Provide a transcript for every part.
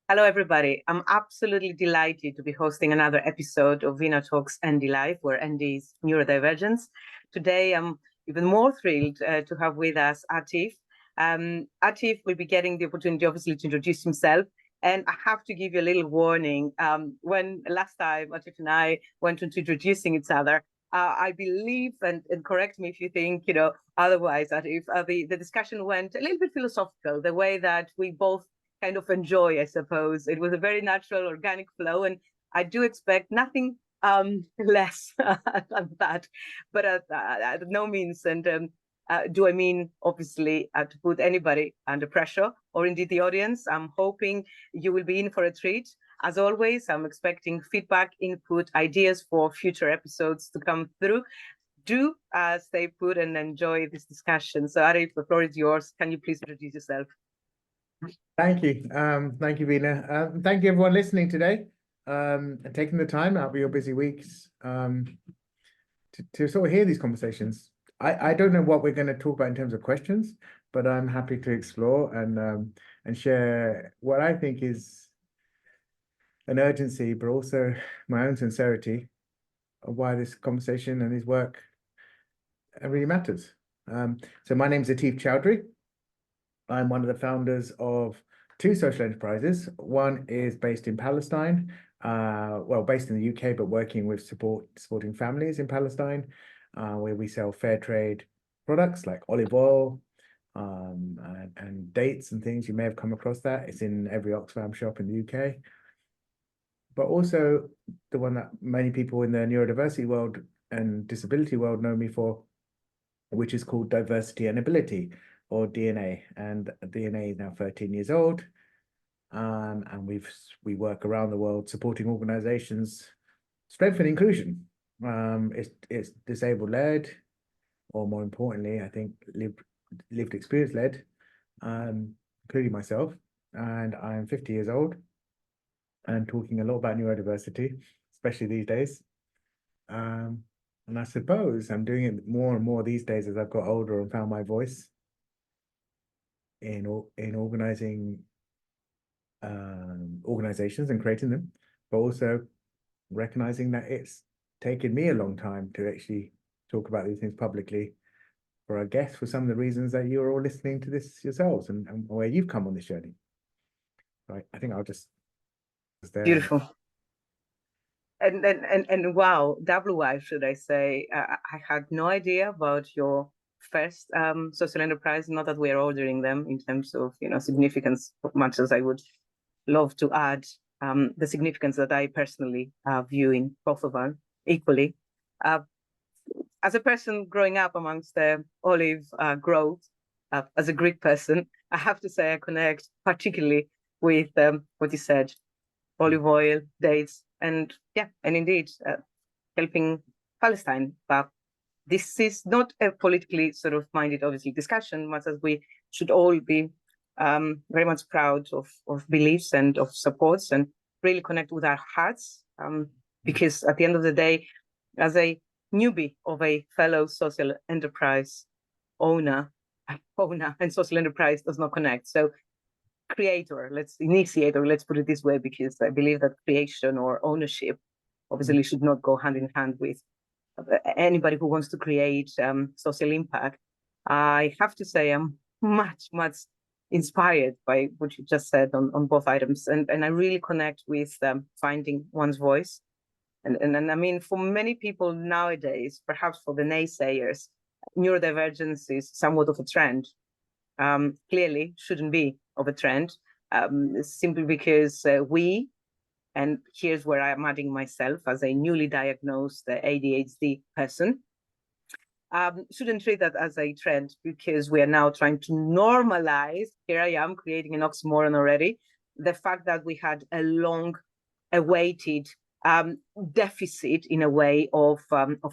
Hello, everybody. I'm absolutely delighted to be hosting another episode of Vina Talks ND Live, where ND is neurodivergence. Today, I'm even more thrilled to have with us Atif. Atif will be getting the opportunity, obviously, to introduce himself. And I have to give you a little warning. When last time Atif and I went into introducing each other, I believe, and correct me if you think, otherwise, Atif, the discussion went a little bit philosophical, the way that we both kind of enjoy, I suppose. It was a very natural, organic flow, and I do expect nothing less than that, but at no means. And do I mean, obviously, to put anybody under pressure, or indeed the audience? I'm hoping you will be in for a treat. As always, I'm expecting feedback, input, ideas for future episodes to come through. Do stay put and enjoy this discussion. So, Arif, the floor is yours. Can you please introduce yourself? Thank you. Thank you, Vina. Thank you, everyone listening today, and taking the time out of your busy weeks to sort of hear these conversations. I don't know what we're going to talk about in terms of questions, but I'm happy to explore and share what I think is an urgency, but also my own sincerity of why this conversation and this work really matters. So my name is Atif Choudhury. I'm one of the founders of two social enterprises. One is based in Palestine, based in the UK, but working with supporting families in Palestine, where we sell fair trade products like olive oil and dates and things. You may have come across that. It's in every Oxfam shop in the UK. But also the one that many people in the neurodiversity world and disability world know me for, which is called Diversity and Ability, or DNA, and DNA is now 13 years old, and we work around the world supporting organizations strengthening inclusion. It's disabled led, or more importantly, I think lived experience led, including myself, and I'm 50 years old and talking a lot about neurodiversity, especially these days. And I suppose I'm doing it more and more these days as I've got older and found my voice in organizing organizations and creating them, but also recognizing that it's taken me a long time to actually talk about these things publicly, for I guess for some of the reasons that you're all listening to this yourselves and where you've come on this journey. Right, I think I'll just there. Beautiful. And wow, WI, should I say? I had no idea about your first social enterprise. Not that we are ordering them in terms of significance, much as I would love to add the significance that I personally view in both of them equally. As a person growing up amongst the olive grove, as a Greek person, I have to say I connect particularly with what you said, olive oil, dates, and indeed helping Palestine. But this is not a politically sort of minded, obviously, discussion, much as we should all be very much proud of beliefs and of supports and really connect with our hearts. Because at the end of the day, as a newbie of a fellow social enterprise owner and social enterprise does not connect. So let's put it this way, because I believe that creation or ownership obviously should not go hand in hand with anybody who wants to create social impact. I have to say I'm much inspired by what you just said on both items, and I really connect with finding one's voice. And I mean, for many people nowadays, perhaps for the naysayers, neurodivergence is somewhat of a trend. Clearly shouldn't be of a trend, simply because and here's where I'm adding myself as a newly diagnosed ADHD person, shouldn't treat that as a trend, because we are now trying to normalize, here I am creating an oxymoron already, the fact that we had a long-awaited deficit, in a way, of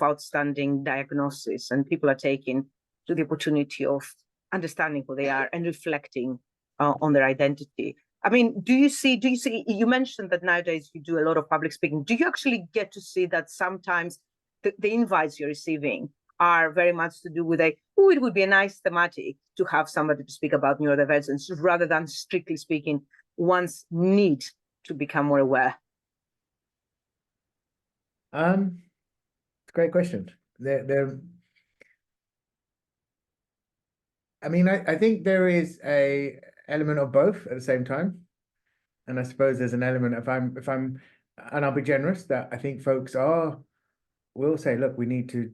outstanding diagnosis, and people are taking to the opportunity of understanding who they are and reflecting on their identity. I mean, do you see, you mentioned that nowadays you do a lot of public speaking. Do you actually get to see that sometimes the invites you're receiving are very much to do with it would be a nice thematic to have somebody to speak about neurodivergence, rather than strictly speaking one's need to become more aware? It's a great question. I mean, I think there is a element of both at the same time. And I suppose there's an element and I'll be generous, that I think folks will say, look, we need to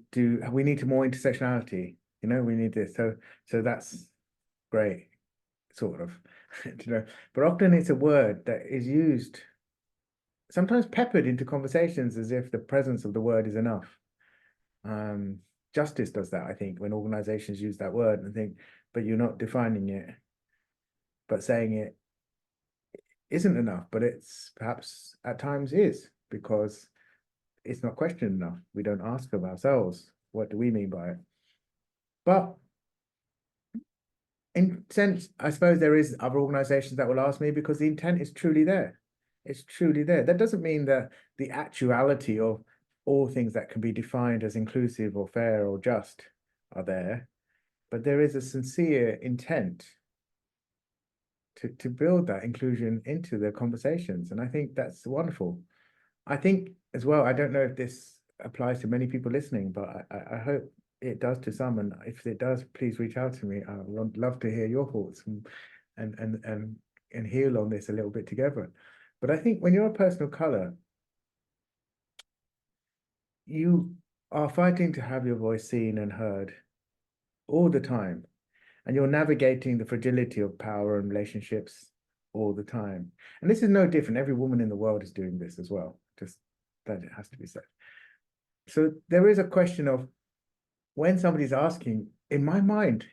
more intersectionality, we need this. So that's great, sort of, but often it's a word that is used, sometimes peppered into conversations as if the presence of the word is enough. Justice does that, I think, when organizations use that word and think, but you're not defining it, but saying it isn't enough, but it's perhaps at times is, because it's not questioned enough. We don't ask of ourselves, what do we mean by it? But in sense, I suppose there is other organizations that will ask me because the intent is truly there. It's truly there. That doesn't mean that the actuality of all things that can be defined as inclusive or fair or just are there, but there is a sincere intent to build that inclusion into the conversations. And I think that's wonderful. I think as well, I don't know if this applies to many people listening, but I hope it does to some. And if it does, please reach out to me. I would love to hear your thoughts and heal on this a little bit together. But I think when you're a person of color, you are fighting to have your voice seen and heard all the time. And you're navigating the fragility of power and relationships all the time. And this is no different. Every woman in the world is doing this as well. Just that it has to be said. So there is a question of when somebody's asking, in my mind,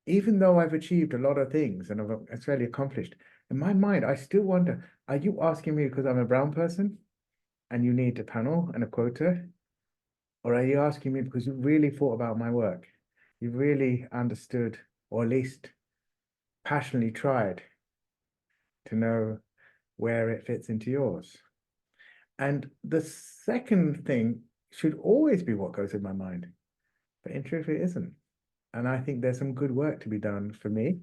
even though I've achieved a lot of things and I've fairly accomplished, in my mind, I still wonder, are you asking me because I'm a brown person and you need a panel and a quota? Or are you asking me because you really thought about my work? You really understood, or at least passionately tried to know where it fits into yours. And the second thing should always be what goes in my mind, but in truth, it isn't. And I think there's some good work to be done for me,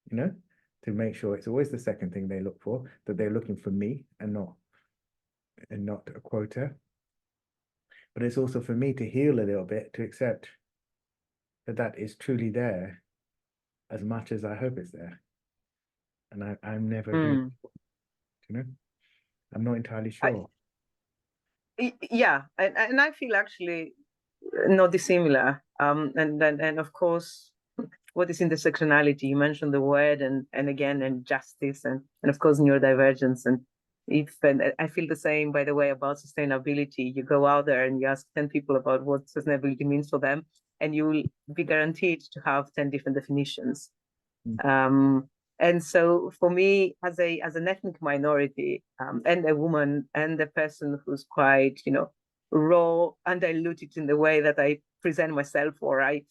to make sure it's always the second thing they look for, that they're looking for me and not a quota. But it's also for me to heal a little bit, to accept that is truly there as much as I hope it's there. And I'm never really, I'm not entirely sure. Yeah, and I feel actually not dissimilar. And of course, what is intersectionality? You mentioned the word and again, and justice and of course neurodivergence. And I feel the same, by the way, about sustainability. You go out there and you ask 10 people about what sustainability means for them, and you will be guaranteed to have 10 different definitions. And so for me, as an ethnic minority, and a woman and a person who's quite, raw and diluted in the way that I present myself, or I,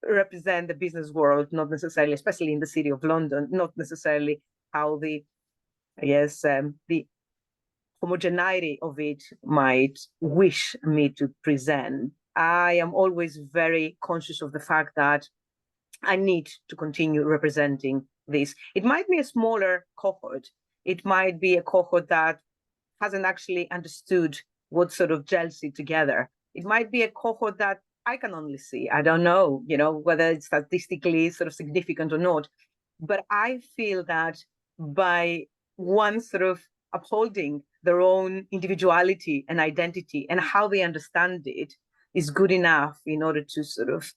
represent the business world, not necessarily, especially in the city of London, not necessarily how the homogeneity of it might wish me to present. I am always very conscious of the fact that I need to continue representing this. It might be a smaller cohort. It might be a cohort that hasn't actually understood what sort of gels it together. It might be a cohort that I can only see. I don't know, whether it's statistically sort of significant or not. But I feel that by one sort of upholding their own individuality and identity and how they understand it is good enough in order to sort of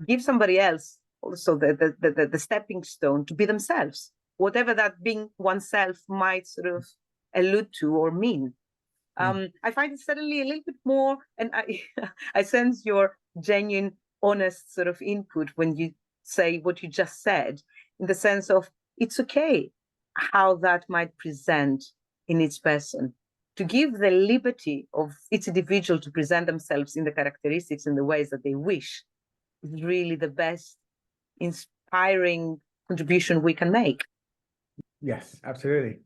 give somebody else also the stepping stone to be themselves, whatever that being oneself might sort of allude to or mean. I find it suddenly a little bit more, and I sense your genuine, honest sort of input when you say what you just said, in the sense of it's okay how that might present in each person, to give the liberty of each individual to present themselves in the characteristics in the ways that they wish is really the best inspiring contribution we can make. Yes, absolutely.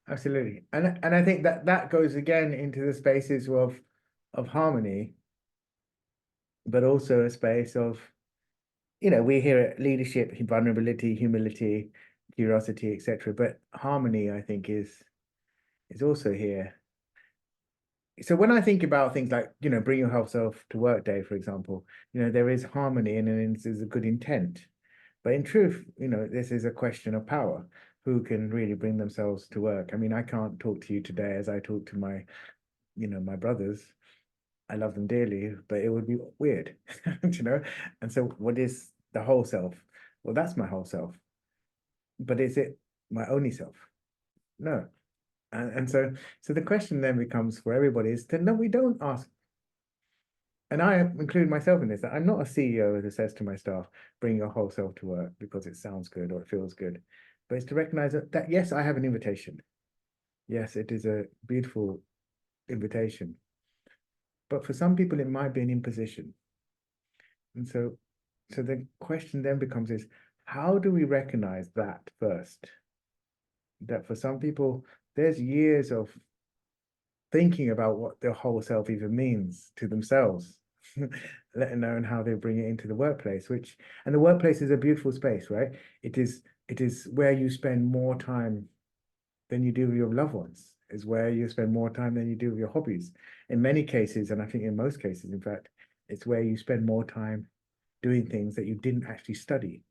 Absolutely. And I think that goes again into the spaces of harmony, but also a space of, we hear it, leadership, vulnerability, humility, curiosity, etc. But harmony, I think, is also here. So when I think about things like, bring your whole self to work day, for example, there is harmony and there's a good intent. But in truth, this is a question of power. Who can really bring themselves to work? I mean, I can't talk to you today as I talk to my, my brothers. I love them dearly, but it would be weird, And so what is the whole self? Well, that's my whole self. But is it my only self? No. And so the question then becomes for everybody is no, we don't ask. And I include myself in this, that I'm not a CEO that says to my staff, bring your whole self to work because it sounds good or it feels good. But it's to recognize that yes, I have an invitation. Yes, it is a beautiful invitation. But for some people, it might be an imposition. And so the question then becomes is, how do we recognize that first? That for some people, there's years of thinking about what their whole self even means to themselves, let alone how they bring it into the workplace, and the workplace is a beautiful space, right? It is where you spend more time than you do with your loved ones, is where you spend more time than you do with your hobbies. In many cases, and I think in most cases, in fact, it's where you spend more time doing things that you didn't actually study.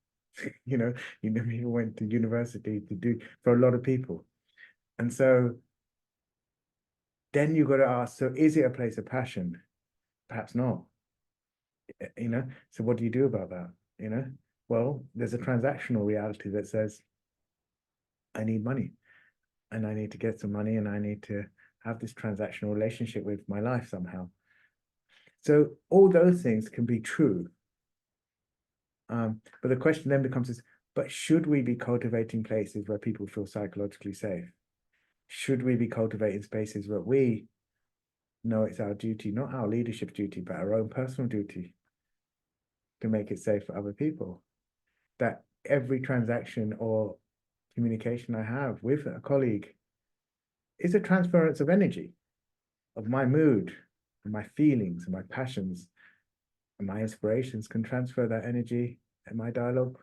You never even went to university to do, for a lot of people. And so then you got to ask, so is it a place of passion? Perhaps not. So what do you do about that? Well, there's a transactional reality that says, I need money and I need to get some money and I need to have this transactional relationship with my life somehow. So all those things can be true. But the question then becomes is, but should we be cultivating places where people feel psychologically safe? Should we be cultivating spaces where we know it's our duty, not our leadership duty, but our own personal duty to make it safe for other people? That every transaction or communication I have with a colleague is a transference of energy, of my mood, and my feelings, and my passions, and my inspirations can transfer that energy and my dialogue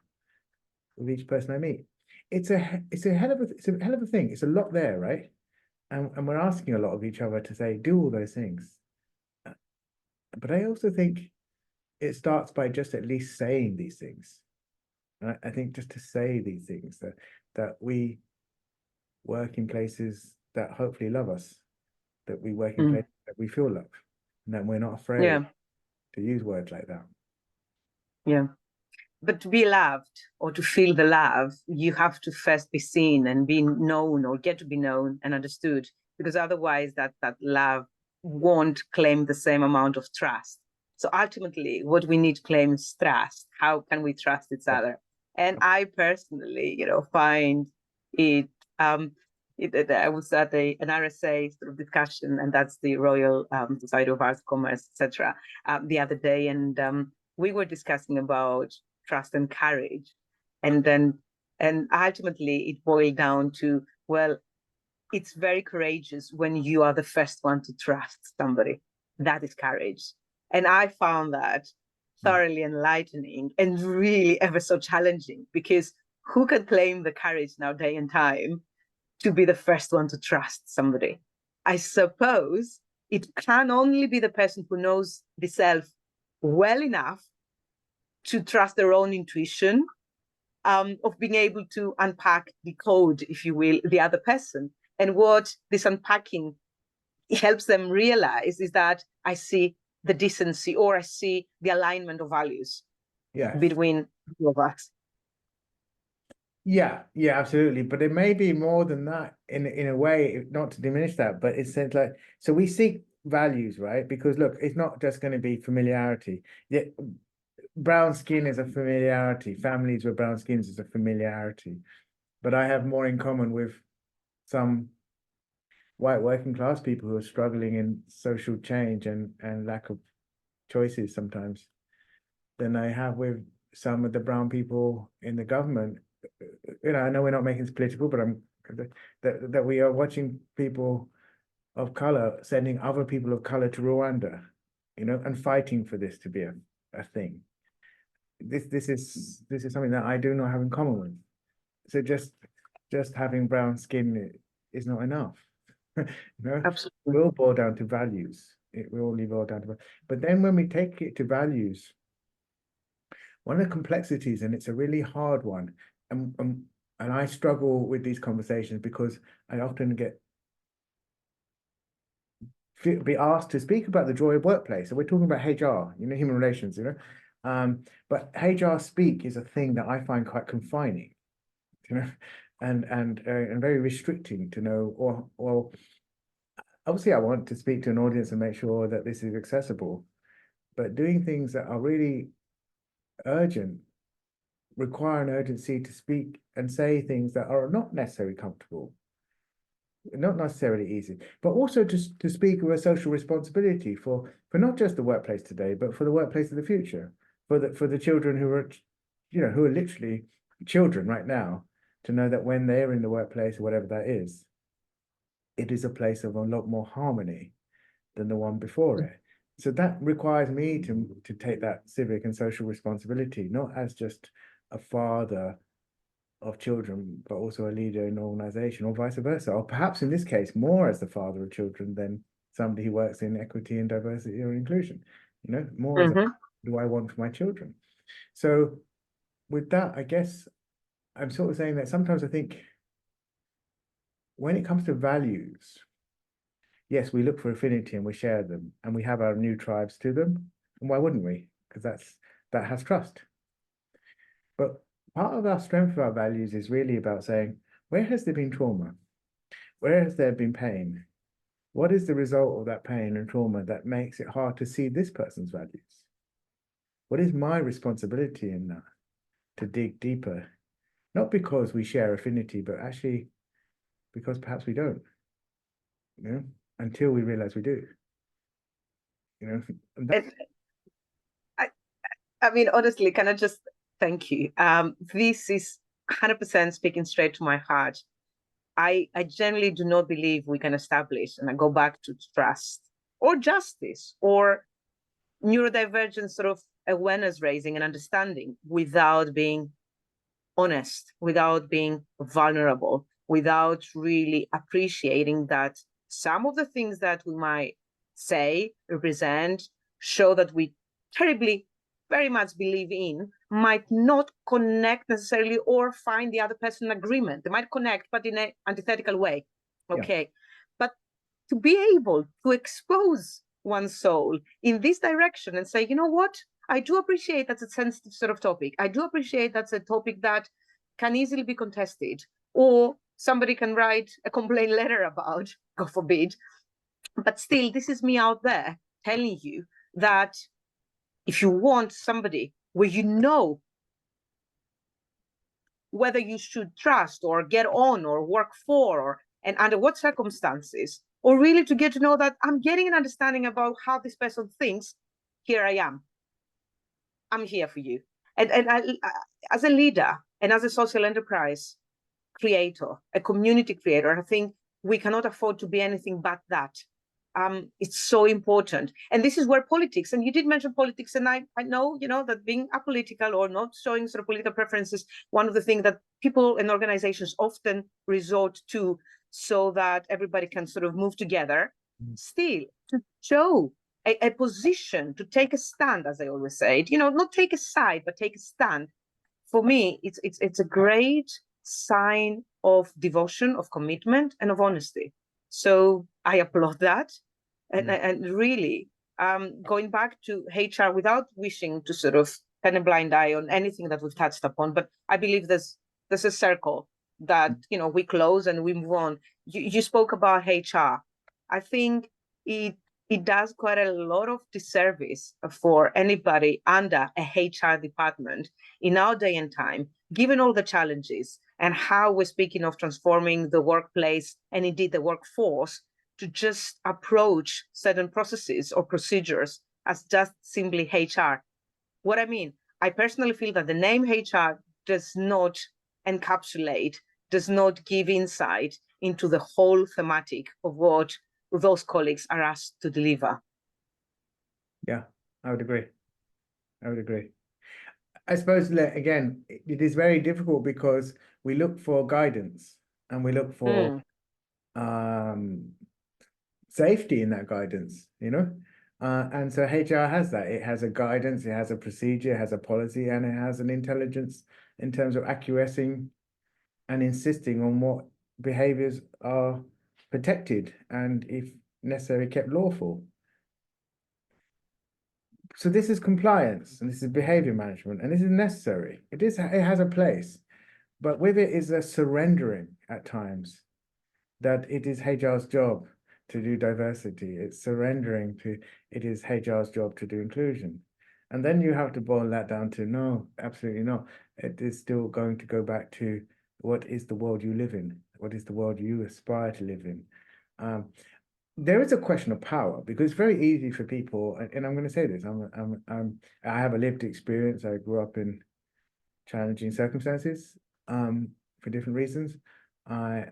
with each person I meet. It's a hell of a thing. It's a lot there, right? And we're asking a lot of each other to say, do all those things. But I also think it starts by just at least saying these things. And I think just to say these things, that we work in places that hopefully love us, that we work in places that we feel love, and that we're not afraid to use words like that. Yeah. But to be loved or to feel the love, you have to first be seen and be known or get to be known and understood, because otherwise that love won't claim the same amount of trust. So ultimately, what we need to claim is trust. How can we trust each other? And I personally, find it, I was at an RSA sort of discussion, and that's the Royal Society of Arts, Commerce, etc., the other day, and we were discussing about trust and courage, and ultimately it boiled down to, well, it's very courageous when you are the first one to trust somebody. That is courage. And I found that thoroughly enlightening and really ever so challenging, because who can claim the courage now, day and time, to be the first one to trust somebody? I suppose it can only be the person who knows the self well enough to trust their own intuition, of being able to unpack, decode, if you will, the other person. And what this unpacking helps them realize is that I see the decency, or I see the alignment of values between the two of us. Yeah, absolutely. But it may be more than that in a way, not to diminish that, but it's like, so we seek values, right? Because look, it's not just going to be familiarity. Yeah, brown skin is a familiarity. Families with brown skins is a familiarity. But I have more in common with some white working class people who are struggling in social change and lack of choices sometimes than I have with some of the brown people in the government. I know we're not making this political, but that we are watching people of color sending other people of color to Rwanda, and fighting for this to be a thing. This is something that I do not have in common with. So just having brown skin is not enough. You know, Absolutely. it will boil down to values. It will only boil down to, but then when we take it to values, one of the complexities, and it's a really hard one, and I struggle with these conversations because I often be asked to speak about the joy of workplace. So we're talking about HR, you know, human relations, you know. But HR speak is a thing that I find quite confining, you know, and very restricting to know, or obviously I want to speak to an audience and make sure that this is accessible, but doing things that are really urgent require an urgency to speak and say things that are not necessarily comfortable, not necessarily easy, but also to speak with a social responsibility for not just the workplace today, but for the workplace of the future, for the children who are, you know, who are literally children right now, to know that when they're in the workplace, whatever that is, it is a place of a lot more harmony than the one before it. So that requires me to take that civic and social responsibility, not as just a father of children, but also a leader in an organization, or vice versa, or perhaps in this case, more as the father of children than somebody who works in equity and diversity or inclusion, you know, more as a, do I want for my children? So with that, I guess I'm sort of saying that sometimes I think when it comes to values, yes, we look for affinity and we share them and we have our new tribes to them. And why wouldn't we? Because that has trust. But part of our strength of our values is really about saying, where has there been trauma? Where has there been pain? What is the result of that pain and trauma that makes it hard to see this person's values? What is my responsibility in that? To dig deeper, not because we share affinity, but actually because perhaps we don't, you know, until we realize we do, you know. And I mean, honestly, can I just thank you? This is 100% speaking straight to my heart. I generally do not believe we can establish, and I go back to trust or justice or neurodivergent sort of awareness raising and understanding without being honest, without being vulnerable, without really appreciating that some of the things that we might say, represent, show that we terribly, very much believe in, might not connect necessarily or find the other person in agreement. They might connect, but in an antithetical way. Okay. Yeah. But to be able to expose one's soul in this direction and say, you know what? I do appreciate that's a sensitive sort of topic. I do appreciate that's a topic that can easily be contested, or somebody can write a complaint letter about, God forbid. But still, this is me out there telling you that if you want somebody where you know whether you should trust or get on or work for, or and under what circumstances, or really to get to know that I'm getting an understanding about how this person thinks, here I am. I'm here for you. And as a leader and as a social enterprise creator, a community creator, I think we cannot afford to be anything but that. It's so important. And this is where politics, and you did mention politics, and I know, you know, that being apolitical or not showing sort of political preferences, one of the things that people and organizations often resort to so that everybody can sort of move together, still to show a position, to take a stand, as I always say, you know, not take a side, but take a stand. For me, it's a great sign of devotion, of commitment, and of honesty. So I applaud that. And really, going back to HR without wishing to sort of turn a blind eye on anything that we've touched upon, but I believe there's a circle that, you know, we close and we move on. You spoke about HR. I think it does quite a lot of disservice for anybody under a HR department in our day and time, given all the challenges and how we're speaking of transforming the workplace and indeed the workforce, to just approach certain processes or procedures as just simply HR. What I mean, I personally feel that the name HR does not encapsulate, does not give insight into the whole thematic of what those colleagues are asked to deliver. Yeah, I would agree. I would agree. I suppose again, it is very difficult because we look for guidance and we look for Mm, um safety in that guidance, you know? And so HR has that. It has a guidance, it has a procedure, it has a policy, and it has an intelligence in terms of acquiescing and insisting on what behaviors are protected and, if necessary, kept lawful. So this is compliance and this is behavior management and this is necessary. It has a place, but with it is a surrendering at times that it is HR's job to do diversity. It's surrendering to it is HR's job to do inclusion. And then you have to boil that down to no, absolutely not. It is still going to go back to what is the world you live in? What is the world you aspire to live in? There is a question of power because it's very easy for people, and I'm going to say this, I have a lived experience. I grew up in challenging circumstances for different reasons. I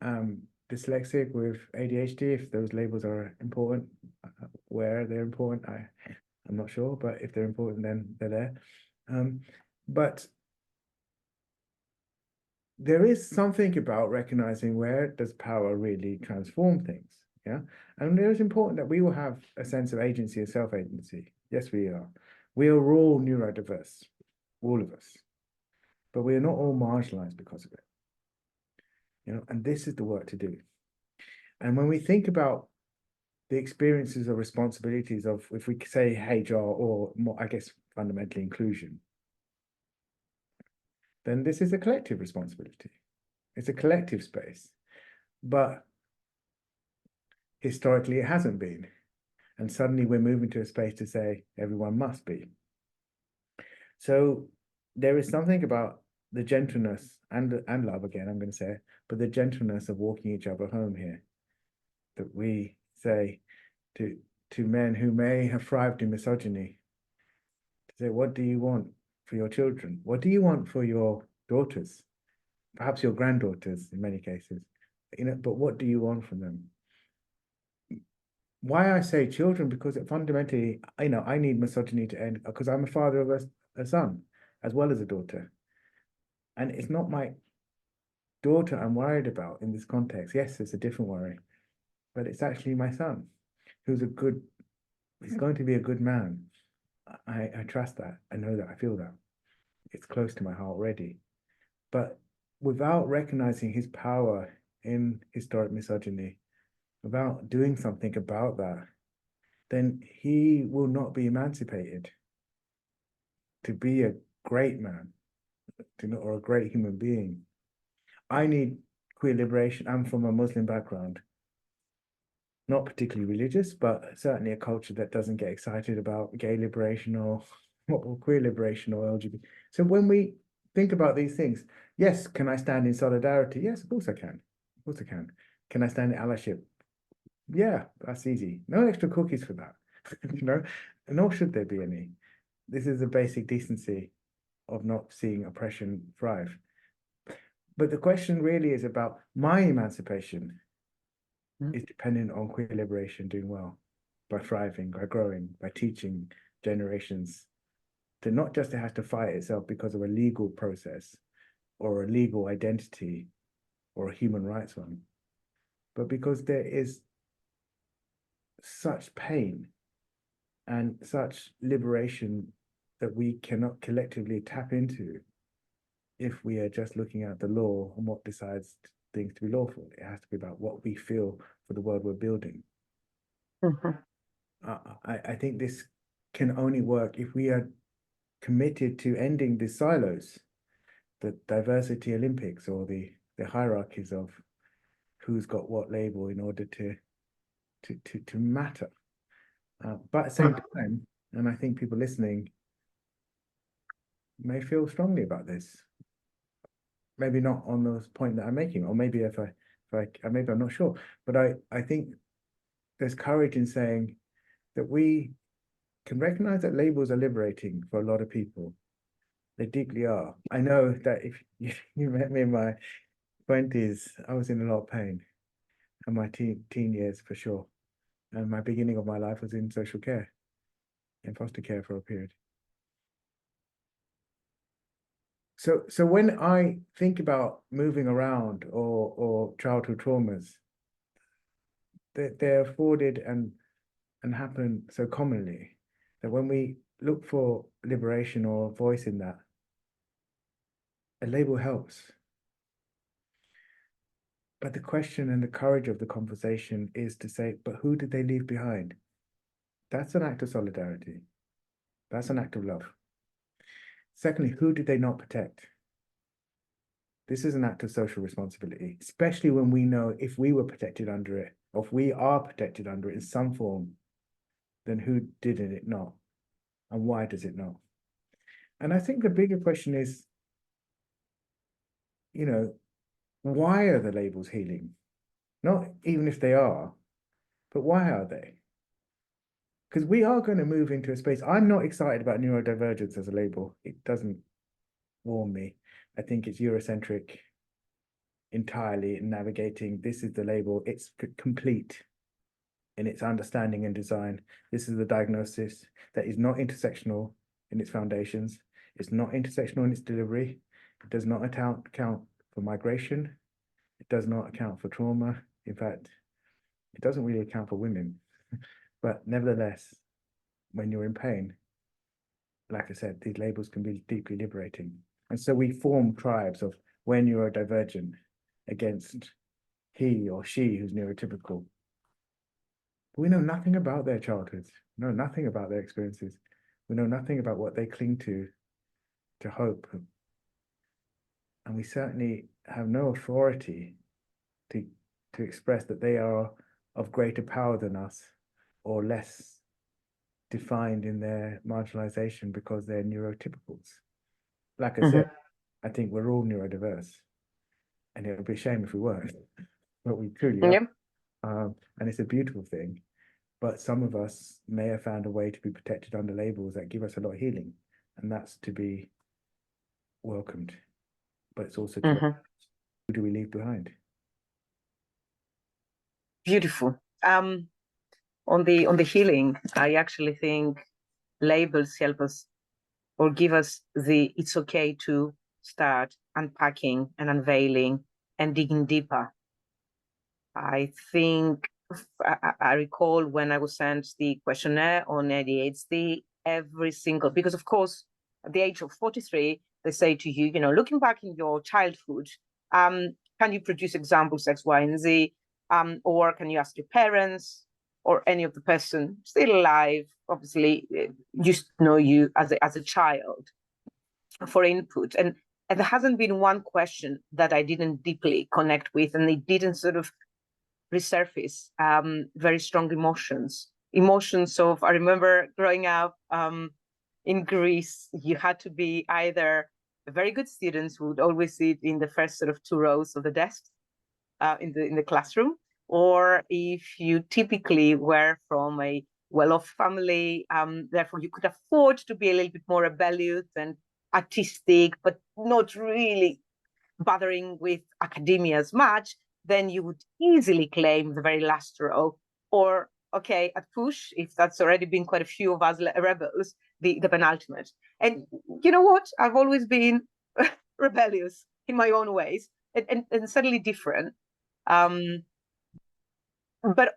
am dyslexic with ADHD, if those labels are important, where they're important, I'm not sure, but if they're important, then they're there. But there is something about recognizing where does power really transform things, yeah? And it is important that we will have a sense of agency and self-agency. Yes, we are. We are all neurodiverse, all of us, but we are not all marginalized because of it, you know, and this is the work to do. And when we think about the experiences or responsibilities of, if we say HR or more, I guess, fundamentally inclusion, then this is a collective responsibility. It's a collective space, but historically it hasn't been. And suddenly we're moving to a space to say everyone must be. So there is something about the gentleness and love, again, I'm going to say it, but the gentleness of walking each other home here, that we say to men who may have thrived in misogyny, to say, what do you want for your children? What do you want for your daughters? Perhaps your granddaughters in many cases, you know, but what do you want from them? Why I say children, because it fundamentally, you know, I need misogyny to end because I'm a father of a son as well as a daughter. And it's not my daughter I'm worried about in this context. Yes, it's a different worry, but it's actually my son who's he's going to be a good man. I trust that. I know that. I feel that. It's close to my heart already. But without recognizing his power in historic misogyny, without doing something about that, then he will not be emancipated to be a great man, or a great human being. I need queer liberation. I'm from a Muslim background, not particularly religious, but certainly a culture that doesn't get excited about gay liberation or queer liberation or LGBT. So when we think about these things, yes, can I stand in solidarity? Yes, of course I can. Of course I can. Can I stand in allyship? Yeah, that's easy. No extra cookies for that. You know, nor should there be any. This is the basic decency of not seeing oppression thrive. But the question really is about my emancipation is dependent on queer liberation doing well, by thriving, by growing, by teaching generations to not just it has to fight itself because of a legal process or a legal identity or a human rights one, but because there is such pain and such liberation that we cannot collectively tap into if we are just looking at the law and what decides things to be lawful. It has to be about what we feel for the world we're building. mhm. I think this can only work if we are committed to ending the silos, the diversity Olympics or the hierarchies of who's got what label in order to matter. But at the same time, and I think people listening may feel strongly about this. Maybe not on the point that I'm making, or maybe if maybe I'm not sure, but I think there's courage in saying that we can recognize that labels are liberating for a lot of people. They deeply are. I know that if you met me in my 20s, I was in a lot of pain, and my teen years for sure. And my beginning of my life was in social care, in foster care for a period. So when I think about moving around or childhood traumas, they're afforded and happen so commonly that when we look for liberation or voice in that, a label helps. But the question and the courage of the conversation is to say, but who did they leave behind? That's an act of solidarity. That's an act of love. Secondly, who did they not protect? This is an act of social responsibility, especially when we know if we were protected under it, or if we are protected under it in some form, then who did it not? And why does it not? And I think the bigger question is, you know, why are the labels healing? Not even if they are, but why are they? Because we are going to move into a space. I'm not excited about neurodivergence as a label. It doesn't warm me. I think it's Eurocentric entirely in navigating. This is the label. It's complete in its understanding and design. This is the diagnosis that is not intersectional in its foundations. It's not intersectional in its delivery. It does not account for migration. It does not account for trauma. In fact, it doesn't really account for women. But nevertheless, when you're in pain, like I said, these labels can be deeply liberating. And so we form tribes of when you're divergent against he or she who's neurotypical. But we know nothing about their childhoods, know nothing about their experiences. We know nothing about what they cling to hope. And we certainly have no authority to express that they are of greater power than us or less defined in their marginalization because they're neurotypicals. Like I said, I think we're all neurodiverse, and it would be a shame if we weren't, but we truly are. Yep. And it's a beautiful thing. But some of us may have found a way to be protected under labels that give us a lot of healing, and that's to be welcomed. But it's also to who do we leave behind? Beautiful. On the healing, I actually think labels help us or give us it's okay to start unpacking and unveiling and digging deeper. I think I recall when I was sent the questionnaire on ADHD, every single, because of course, at the age of 43, they say to you, looking back in your childhood, can you produce examples X, Y, and Z? Or can you ask your parents or any of the person still alive, obviously, used to know you as a child for input? And there hasn't been one question that I didn't deeply connect with, and it didn't sort of resurface very strong emotions of, I remember growing up in Greece, you had to be either a very good student who would always sit in the first sort of 2 rows of the desk in the classroom, or if you typically were from a well-off family, therefore you could afford to be a little bit more rebellious and artistic, but not really bothering with academia as much, then you would easily claim the very last row. Or, okay, at push, if that's already been quite a few of us rebels, the penultimate. And you know what? I've always been rebellious in my own ways and certainly different. But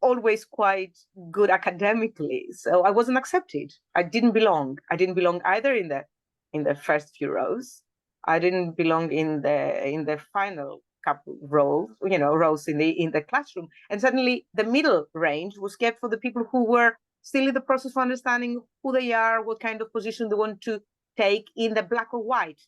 always quite good academically. So I wasn't accepted. I didn't belong. I didn't belong either in the first few rows. I didn't belong in the final couple rows, rows in the classroom. And suddenly the middle range was kept for the people who were still in the process of understanding who they are, what kind of position they want to take in the black or white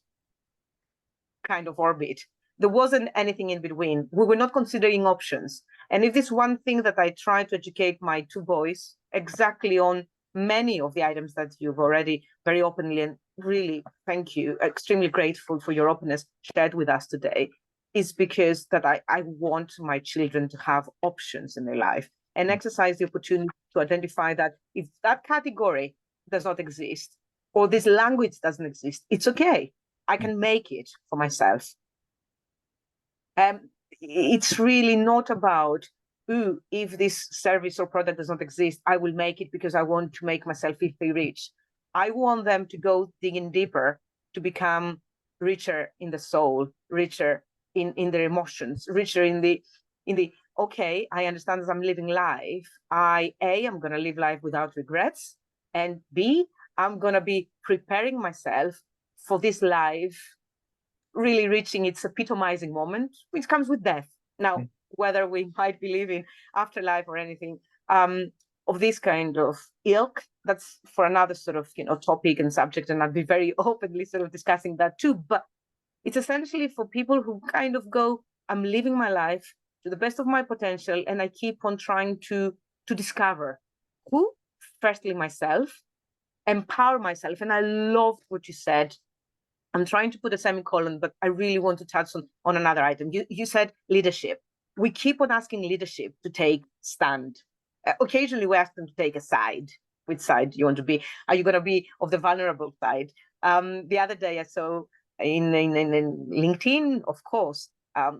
kind of orbit. There wasn't anything in between. We were not considering options. And if this one thing that I try to educate my 2 boys exactly on many of the items that you've already very openly, and really, thank you, extremely grateful for your openness shared with us today, is because that I want my children to have options in their life and exercise the opportunity to identify that if that category does not exist or this language doesn't exist, it's okay. I can make it for myself. It's really not about, if this service or product does not exist, I will make it because I want to make myself filthy rich. I want them to go digging deeper to become richer in the soul, richer in their emotions, richer in the okay, I understand as I'm living life, I'm going to live life without regrets, and B, I'm going to be preparing myself for this life really reaching its epitomizing moment, which comes with death. Now, whether we might believe in afterlife or anything of this kind of ilk, that's for another sort of, topic and subject, and I'd be very openly sort of discussing that too. But it's essentially for people who kind of go, I'm living my life to the best of my potential, and I keep on trying to discover who, firstly myself, empower myself. And I loved what you said. I'm trying to put a semicolon, but I really want to touch on another item. You said leadership. We keep on asking leadership to take stand. Occasionally, we ask them to take a side. Which side do you want to be? Are you going to be of the vulnerable side? The other day, I saw in LinkedIn, of course,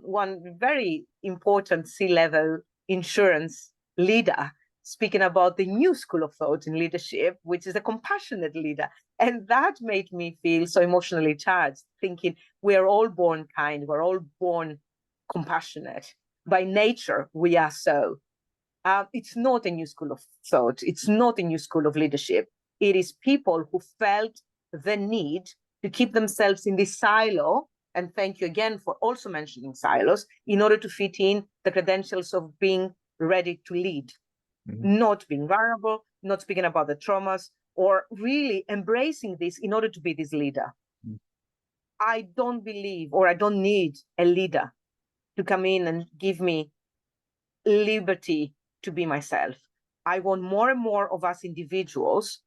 one very important C-level insurance leader speaking about the new school of thought in leadership, which is a compassionate leader. And that made me feel so emotionally charged, thinking we're all born kind, we're all born compassionate. By nature, we are so. It's not a new school of thought. It's not a new school of leadership. It is people who felt the need to keep themselves in this silo. And thank you again for also mentioning silos in order to fit in the credentials of being ready to lead, not being vulnerable, not speaking about the traumas, or really embracing this in order to be this leader. I don't believe, or I don't need a leader to come in and give me liberty to be myself. I want more and more of us individuals,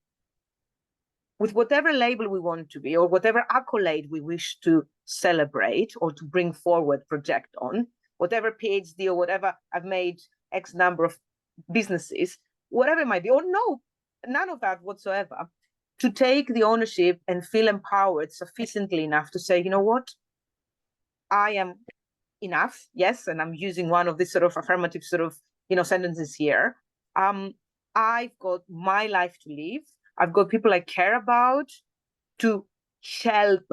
with whatever label we want to be, or whatever accolade we wish to celebrate or to bring forward, project on, whatever PhD or whatever I've made X number of businesses, whatever it might be, or no, none of that whatsoever, to take the ownership and feel empowered sufficiently enough to say, you know what, I am enough, yes, and I'm using one of these sort of affirmative sort of, sentences here. I've got my life to live. I've got people I care about to help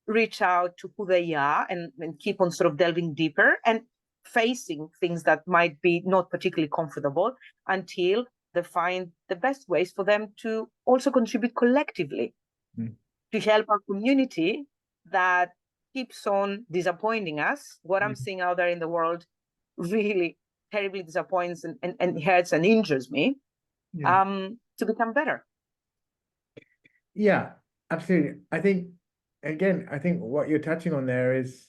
reach out to who they are and keep on sort of delving deeper and facing things that might be not particularly comfortable until they find the best ways for them to also contribute collectively to help our community that keeps on disappointing us. What I'm seeing out there in the world really terribly disappoints and hurts and injures me, to become better. Yeah, absolutely. I think what you're touching on there is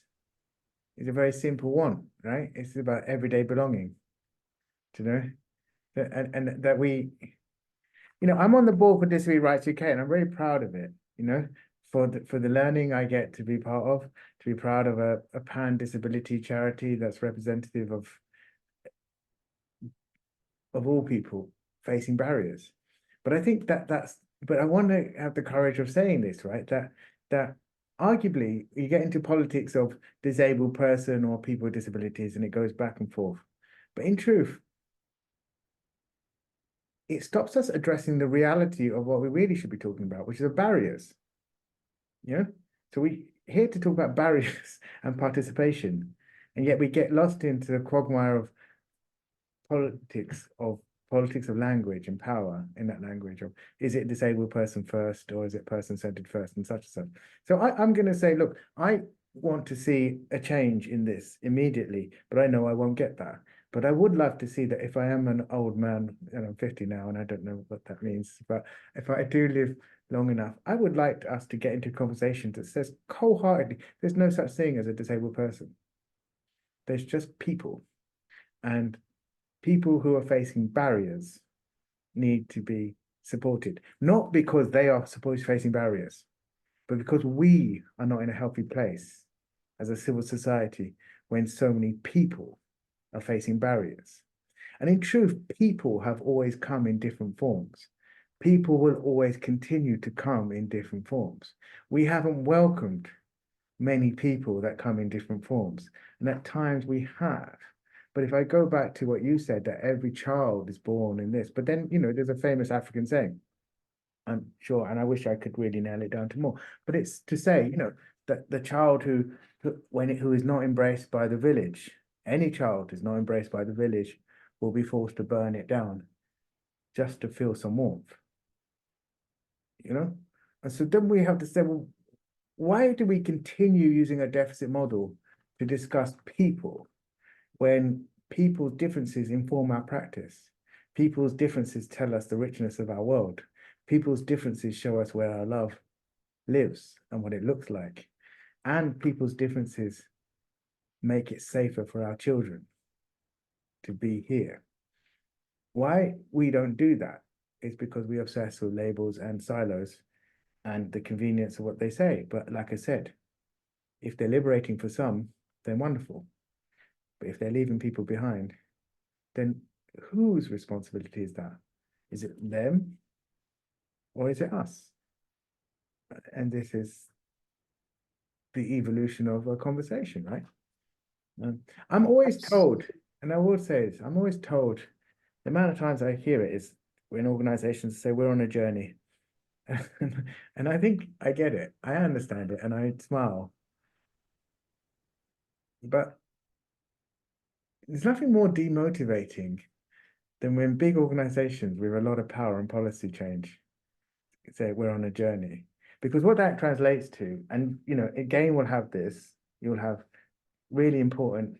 a very simple one, right? It's about everyday belonging, and that we, I'm on the board for Disability Rights UK, and I'm very proud of it, for the learning I get to be part of, to be proud of a pan disability charity that's representative of all people facing barriers. But I think but I want to have the courage of saying this, right? That arguably you get into politics of disabled person or people with disabilities, and it goes back and forth. But in truth, it stops us addressing the reality of what we really should be talking about, which are barriers. So we're here to talk about barriers and participation, and yet we get lost into the quagmire of politics of language and power in that language of, is it disabled person first, or is it person-centered first, and such and such. So I'm going to say, look, I want to see a change in this immediately, but I know I won't get that. But I would love to see that if I am an old man, and I'm 50 now, and I don't know what that means, but if I do live long enough, I would like us to get into conversations that says cold-heartedly, there's no such thing as a disabled person. There's just people. And people who are facing barriers need to be supported, not because they are supposed to be facing barriers, but because we are not in a healthy place as a civil society when so many people are facing barriers. And in truth, people have always come in different forms. People will always continue to come in different forms. We haven't welcomed many people that come in different forms, and at times we have. But if I go back to what you said, that every child is born in this, but then, there's a famous African saying, I'm sure, and I wish I could really nail it down to more, but it's to say, the child who is not embraced by the village, any child who's not embraced by the village will be forced to burn it down just to feel some warmth, you know? And so then we have to say, well, why do we continue using a deficit model to discuss people when people's differences inform our practice? People's differences tell us the richness of our world. People's differences show us where our love lives and what it looks like. And people's differences make it safer for our children to be here. Why we don't do that is because we obsess with labels and silos and the convenience of what they say. But like I said, if they're liberating for some, then wonderful. But if they're leaving people behind, then whose responsibility is that? Is it them or is it us? And this is the evolution of a conversation, right? I'm always told, and I will say this, I'm always told, the amount of times I hear it is when organizations say we're on a journey. And I think I get it, I understand it, and I smile. But there's nothing more demotivating than when big organizations with a lot of power and policy change say we're on a journey. Because what that translates to, and you know, again, we'll have this, you'll have really important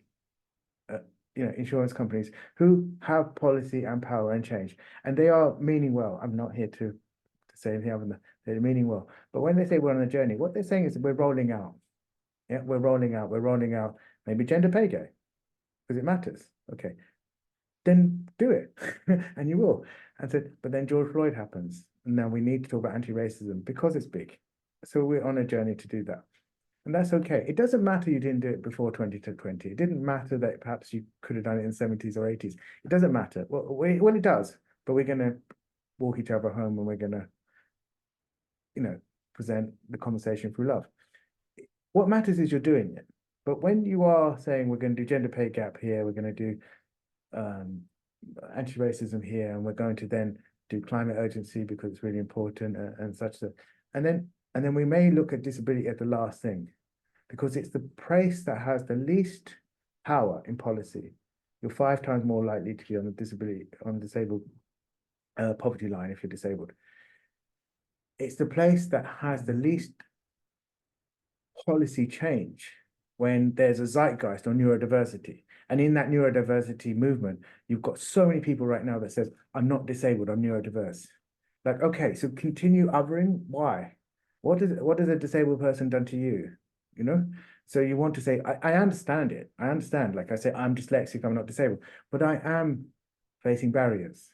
insurance companies who have policy and power and change, and they are meaning well. I'm not here to say anything other than they're meaning well. But when they say we're on a journey, what they're saying is we're rolling out. Yeah, we're rolling out maybe gender pay gap because it matters. Okay, then do it, and you will. And said, but then George Floyd happens, and now we need to talk about anti-racism because it's big. So we're on a journey to do that. And that's okay. It doesn't matter you didn't do it before 2020. It didn't matter that perhaps you could have done it in the 70s or 80s. It doesn't matter. Well, it does, but we're going to walk each other home and we're going to, present the conversation through love. What matters is you're doing it. But when you are saying we're going to do gender pay gap here, we're going to do anti-racism here, and we're going to then do climate urgency because it's really important and such that, and then we may look at disability as the last thing, because it's the place that has the least power in policy. You're 5 times more likely to be on the disabled poverty line if you're disabled. It's the place that has the least policy change when there's a zeitgeist on neurodiversity. And in that neurodiversity movement, you've got so many people right now that says, I'm not disabled, I'm neurodiverse. Like, okay, so continue othering. Why? What has a disabled person done to you? You know? So you want to say, I understand it. I understand. Like I say, I'm dyslexic, I'm not disabled, but I am facing barriers.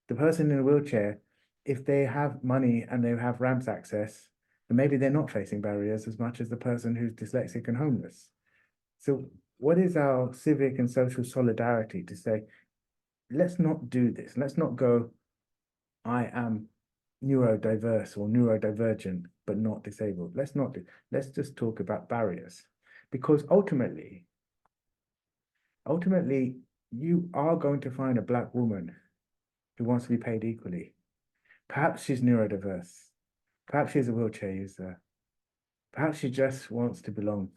The person in a wheelchair, if they have money and they have ramps access, then maybe they're not facing barriers as much as the person who's dyslexic and homeless. So what is our civic and social solidarity to say, let's not do this. Let's not go, I am neurodiverse or neurodivergent, but not disabled. Let's just talk about barriers, because ultimately, you are going to find a Black woman who wants to be paid equally. Perhaps she's neurodiverse. Perhaps she's a wheelchair user. Perhaps she just wants to belong.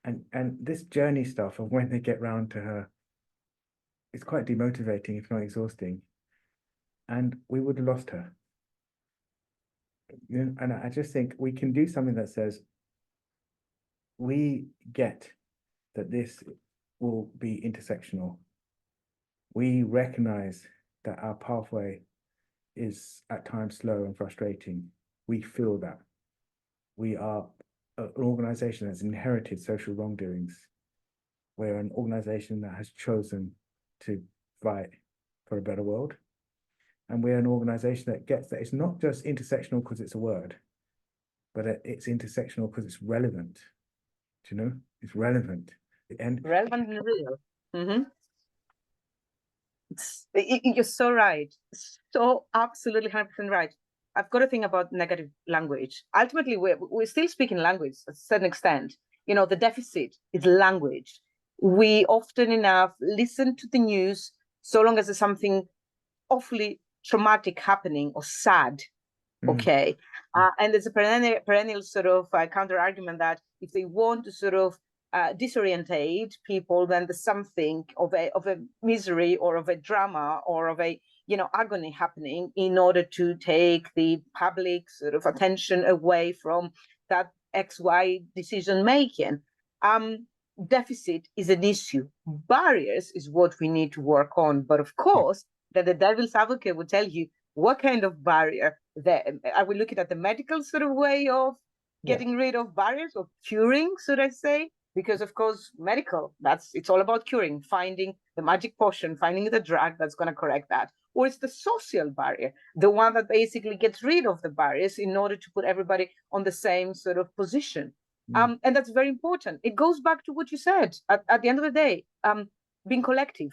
And this journey stuff of when they get round to her, it's quite demotivating, if not exhausting. And we would have lost her. And I just think we can do something that says, we get that this will be intersectional. We recognize that our pathway is at times slow and frustrating. We feel that. We are an organization that's inherited social wrongdoings. We're an organization that has chosen to fight for a better world. And we're an organization that gets that it's not just intersectional because it's a word, but it's intersectional because it's relevant. Do you know? It's relevant. And relevant and real. Mm-hmm. You're so right. So absolutely 100% right. I've got to think about negative language. Ultimately, we're still speaking language to a certain extent. The deficit is language. We often enough listen to the news so long as there's something awfully traumatic happening or sad. Okay. And there's a perennial sort of counter argument that if they want to sort of disorientate people, then there's something of a misery or of a drama or of a agony happening in order to take the public sort of attention away from that XY decision making. Deficit is an issue. Barriers is what we need to work on. But of course, that the devil's advocate would tell you what kind of barrier. Are we looking at the medical sort of way of getting rid of barriers or curing, should I say? Because of course, medical, it's all about curing, finding the magic potion, finding the drug that's going to correct that. Or it's the social barrier, the one that basically gets rid of the barriers in order to put everybody on the same sort of position. And that's very important. It goes back to what you said at the end of the day, being collective,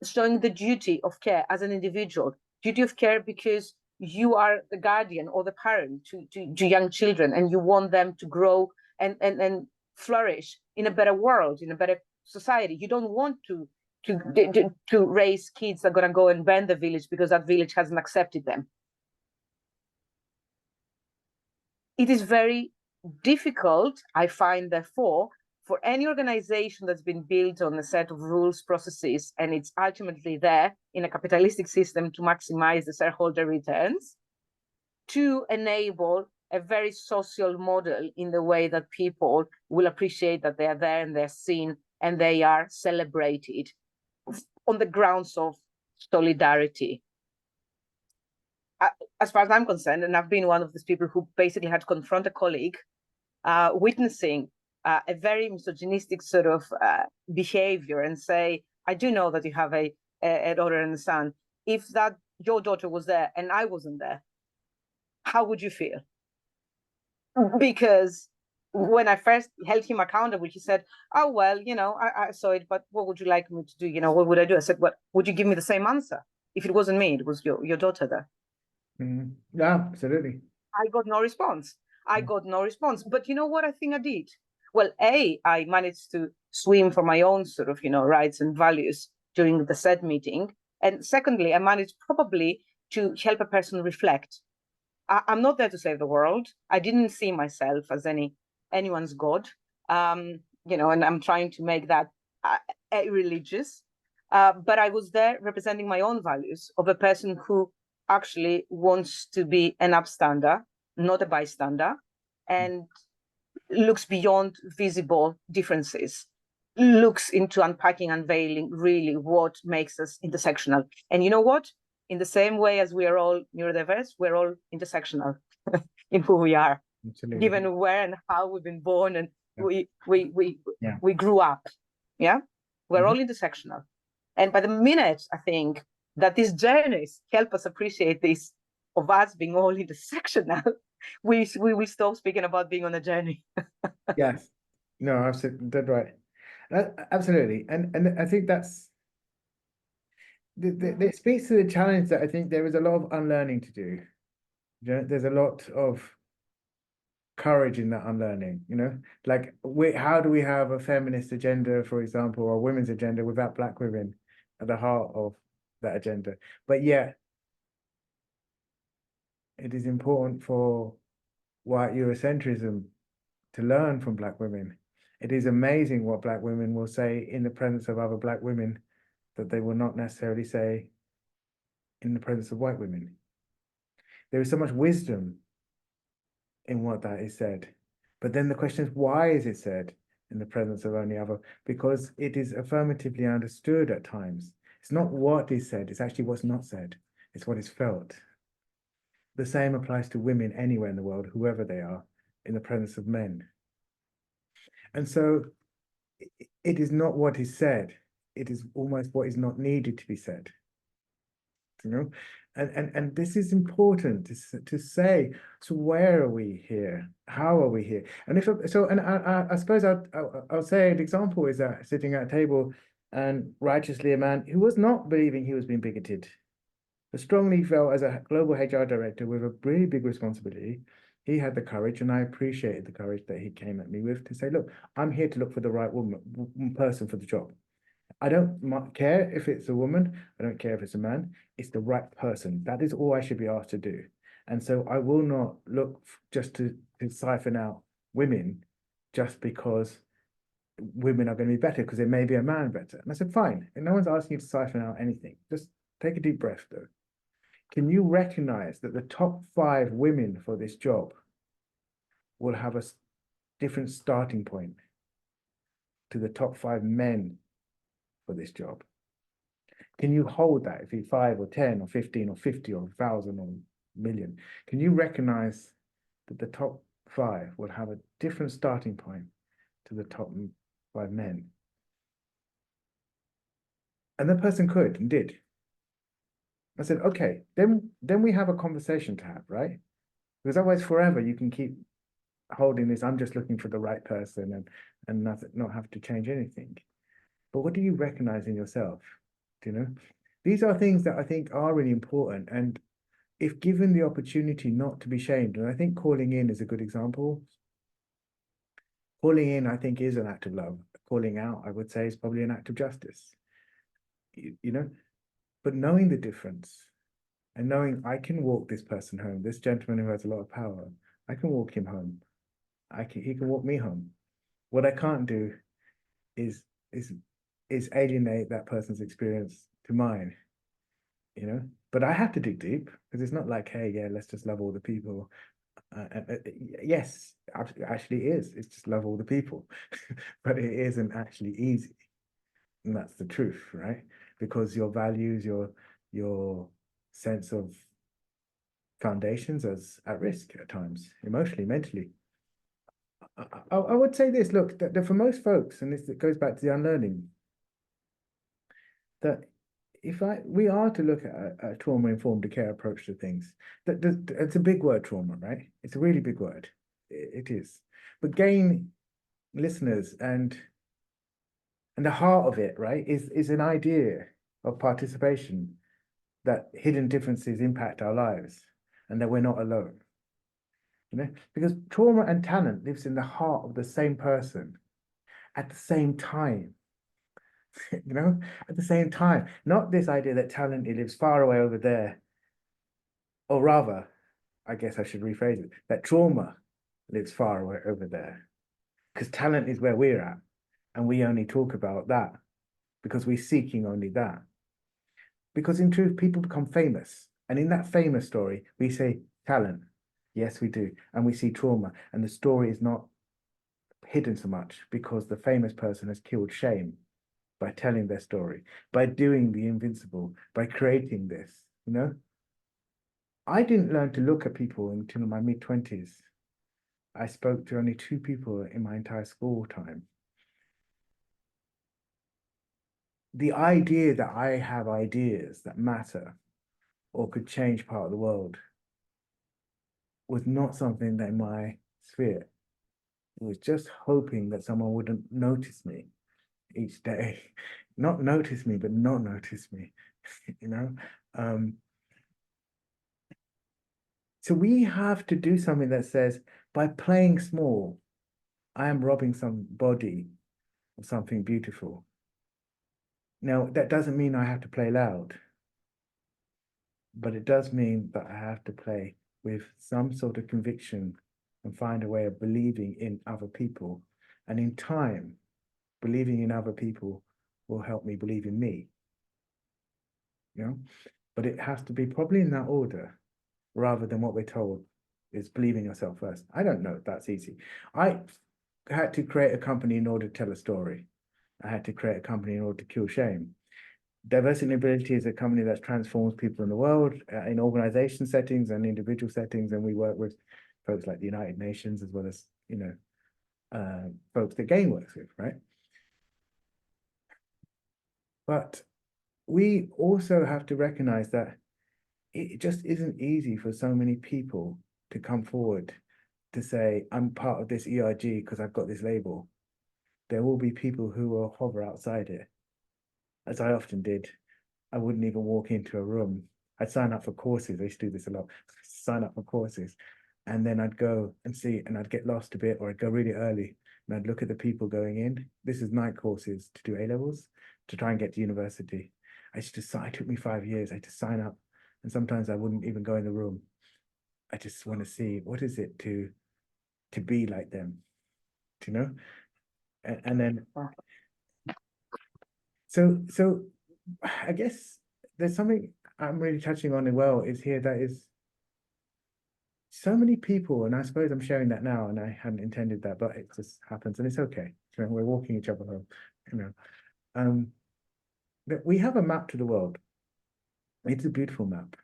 showing the duty of care as an individual, duty of care because you are the guardian or the parent to young children, and you want them to grow and flourish in a better world, in a better society. You don't want to raise kids that are going to go and burn the village because that village hasn't accepted them. It is very difficult, I find, therefore, for any organization that's been built on a set of rules, processes, and it's ultimately there in a capitalistic system to maximize the shareholder returns, to enable a very social model in the way that people will appreciate that they are there and they're seen and they are celebrated on the grounds of solidarity. As far as I'm concerned, and I've been one of those people who basically had to confront a colleague witnessing a very misogynistic sort of behavior and say, I do know that you have a daughter and a son. If that your daughter was there and I wasn't there, how would you feel? Because when I first held him accountable, he said, oh, well, I saw it, but what would you like me to do? What would I do? I said, well, would you give me the same answer? If it wasn't me, it was your daughter there. Yeah, absolutely. I got no response. But you know what I think I did? Well, I managed to swim for my own sort of, rights and values during the said meeting. And secondly, I managed probably to help a person reflect. I'm not there to save the world. I didn't see myself as anyone's God, and I'm trying to make that religious. But I was there representing my own values of a person who actually wants to be an upstander, not a bystander, and looks beyond visible differences, looks into unpacking, unveiling really what makes us intersectional. And you know what? In the same way as we are all neurodiverse, we're all intersectional in who we are, given where and how we've been born and we grew up. Yeah, we're all intersectional. And by the minute, I think that these journeys help us appreciate this of us being all intersectional, we will stop speaking about being on a journey. Yes, no, absolutely, that's right. Absolutely, and I think that's it speaks to the challenge that I think there is a lot of unlearning to do. There's a lot of courage in that unlearning. Like how do we have a feminist agenda, for example, or a women's agenda without Black women at the heart of that agenda? But yet, it is important for white Eurocentrism to learn from Black women. It is amazing what Black women will say in the presence of other Black women that they will not necessarily say in the presence of white women. There is so much wisdom in what that is said. But then the question is, why is it said in the presence of only other? Because it is affirmatively understood at times. It's not what is said, it's actually what's not said. It's what is felt. The same applies to women anywhere in the world, whoever they are, in the presence of men. And so it is not what is said, it is almost what is not needed to be said. And this is important to say. So where are we here? How are we here? And I suppose I'll say an example is that sitting at a table and righteously a man who was not believing he was being bigoted, but strongly felt as a global HR director with a really big responsibility, he had the courage, and I appreciated the courage that he came at me with to say, look, I'm here to look for the right person for the job. I don't care if it's a woman. I don't care if it's a man. It's the right person. That is all I should be asked to do. And so I will not look just to siphon out women just because women are going to be better, because there may be a man better. And I said, fine. And no one's asking you to siphon out anything. Just take a deep breath, though. Can you recognize that the top 5 women for this job will have a different starting point to the top 5 men for this job? Can you hold that if you're 5 or 10 or 15 or 50 or 1,000 or million? Can you recognize that the top 5 will have a different starting point to the top 5 men? And the person could and did. I said, okay, then we have a conversation to have, right? Because otherwise forever you can keep holding this, I'm just looking for the right person and not have to change anything. But what do you recognize in yourself? Do you know? These are things that I think are really important. And if given the opportunity not to be shamed, and I think calling in is a good example. Calling in, I think, is an act of love. Calling out, I would say, is probably an act of justice. You know, but knowing the difference and knowing I can walk this person home, this gentleman who has a lot of power, I can walk him home. He can walk me home. What I can't do is alienate that person's experience to mine, you know. But I have to dig deep, because it's not like, hey, yeah, let's just love all the people. Yes, actually is. It's just love all the people, but it isn't actually easy, and that's the truth, right? Because your values, your sense of foundations is at risk at times, emotionally, mentally. I would say this, look, that for most folks, and this goes back to the unlearning, that if we are to look at a trauma-informed care approach to things, that it's a big word, trauma, right? It's a really big word. It is. But gain listeners, and the heart of it, right, is an idea of participation, that hidden differences impact our lives and that we're not alone. You know, because trauma and talent lives in the heart of the same person at the same time. You know, at the same time, not this idea that talent, it lives far away over there, or rather, I guess I should rephrase it, that trauma lives far away over there, because talent is where we're at, and we only talk about that because we're seeking only that. Because in truth, people become famous, and in that famous story, we say talent. Yes, we do, and we see trauma, and the story is not hidden so much because the famous person has killed shame by telling their story, by doing the invincible, by creating this, you know? I didn't learn to look at people until my mid-20s. I spoke to only 2 people in my entire school time. The idea that I have ideas that matter or could change part of the world was not something that in my sphere. It was just hoping that someone wouldn't notice me each day. Not notice me, but not notice me, you know? So we have to do something that says, by playing small, I am robbing somebody of something beautiful. Now, that doesn't mean I have to play loud, but it does mean that I have to play with some sort of conviction and find a way of believing in other people. And in time, believing in other people will help me believe in me. You know, but it has to be probably in that order, rather than what we're told is believing yourself first. I don't know if that's easy. I had to create a company in order to tell a story. I had to create a company in order to kill shame. Diversity and Ability is a company that transforms people in the world, in organization settings and individual settings. And we work with folks like the United Nations, as well as, you know, folks that GAIN works with, right? But we also have to recognize that it just isn't easy for so many people to come forward to say, I'm part of this ERG because I've got this label. There will be people who will hover outside it, as I often did. I wouldn't even walk into a room. I'd sign up for courses. I used to do this a lot. Sign up for courses. And then I'd go and see, and I'd get lost a bit, or I'd go really early and I'd look at the people going in. This is night courses to do A-levels, to try and get to university. It took me 5 years. I had to sign up. And sometimes I wouldn't even go in the room. I just want to see what is it to be like them, you know? And then, so I guess there's something I'm really touching on as well is here that is so many people, and I suppose I'm sharing that now, and I hadn't intended that, but it just happens, and it's okay. You know, we're walking each other home, you know. That we have a map to the world. It's a beautiful map,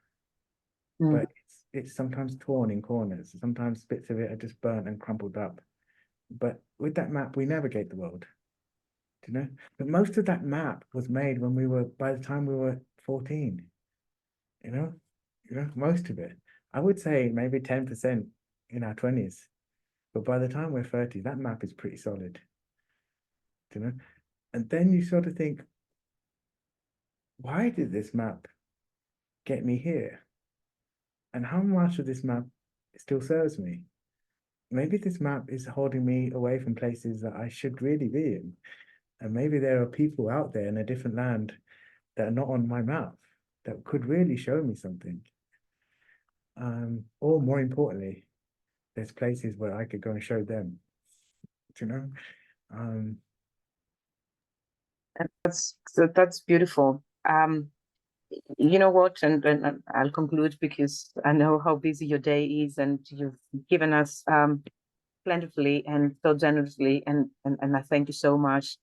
but it's sometimes torn in corners. Sometimes bits of it are just burnt and crumpled up. But with that map, we navigate the world. Do you know? But most of that map was made when by the time we were 14. You know, most of it. I would say maybe 10% in our 20s. But by the time we're 30, that map is pretty solid. Do you know? And then you sort of think, why did this map get me here? And how much of this map still serves me? Maybe this map is holding me away from places that I should really be in. And maybe there are people out there in a different land that are not on my map that could really show me something. Or more importantly, there's places where I could go and show them, you know? That's beautiful. You know what, and I'll conclude because I know how busy your day is, and you've given us plentifully and so generously, and I thank you so much.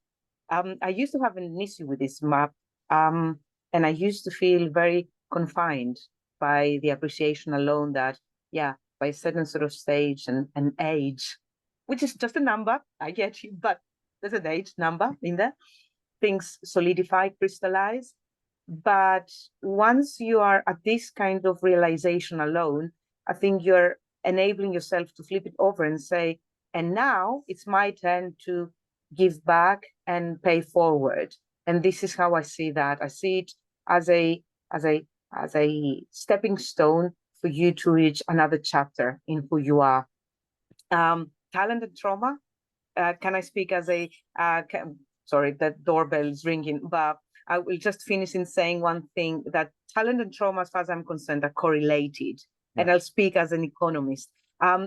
I used to have an issue with this map, and I used to feel very confined by the appreciation alone that, yeah, by a certain sort of stage and age, which is just a number, I get you, but there's an age number in there, things solidify, crystallize. But once you are at this kind of realization alone, I think you're enabling yourself to flip it over and say, and now it's my turn to give back and pay forward. And this is how I see that. I see it as a stepping stone for you to reach another chapter in who you are. Talent and trauma. Can I speak as a sorry, the doorbell is ringing, but I will just finish in saying one thing, that talent and trauma, as far as I'm concerned, are correlated. Yeah. And I'll speak as an economist.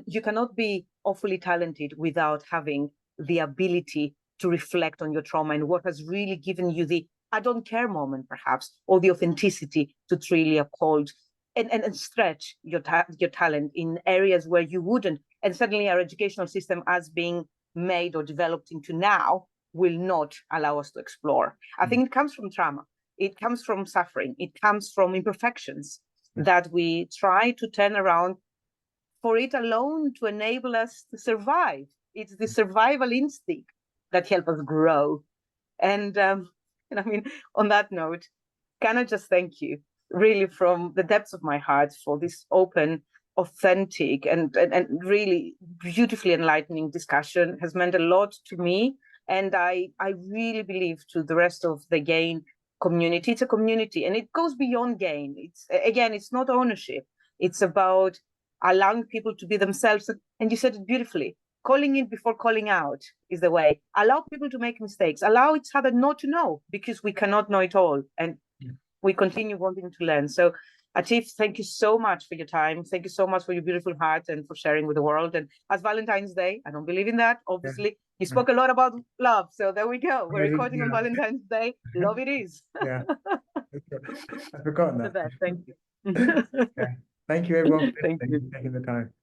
You cannot be awfully talented without having the ability to reflect on your trauma and what has really given you the I don't care moment, perhaps, or the authenticity to truly uphold and stretch your talent in areas where you wouldn't. And suddenly our educational system, as being made or developed into now, will not allow us to explore. I think it comes from trauma. It comes from suffering. It comes from imperfections that we try to turn around for it alone to enable us to survive. It's the survival instinct that helps us grow. And I mean, on that note, can I just thank you really from the depths of my heart for this open, authentic, and really beautifully enlightening discussion. Has meant a lot to me. And I really believe to the rest of the GAIN community, it's a community and it goes beyond GAIN. It's not ownership. It's about allowing people to be themselves. And you said it beautifully. Calling in before calling out is the way. Allow people to make mistakes. Allow each other not to know, because we cannot know it all. And we continue wanting to learn. So Atif, thank you so much for your time. Thank you so much for your beautiful heart and for sharing with the world. And as Valentine's Day, I don't believe in that, obviously. Yeah. You spoke a lot about love. So there we go. We're recording on Valentine's Day. Love it is. Yeah. I've forgotten that. Thank you. Yeah. Thank you, everyone, for Thank you. taking the time.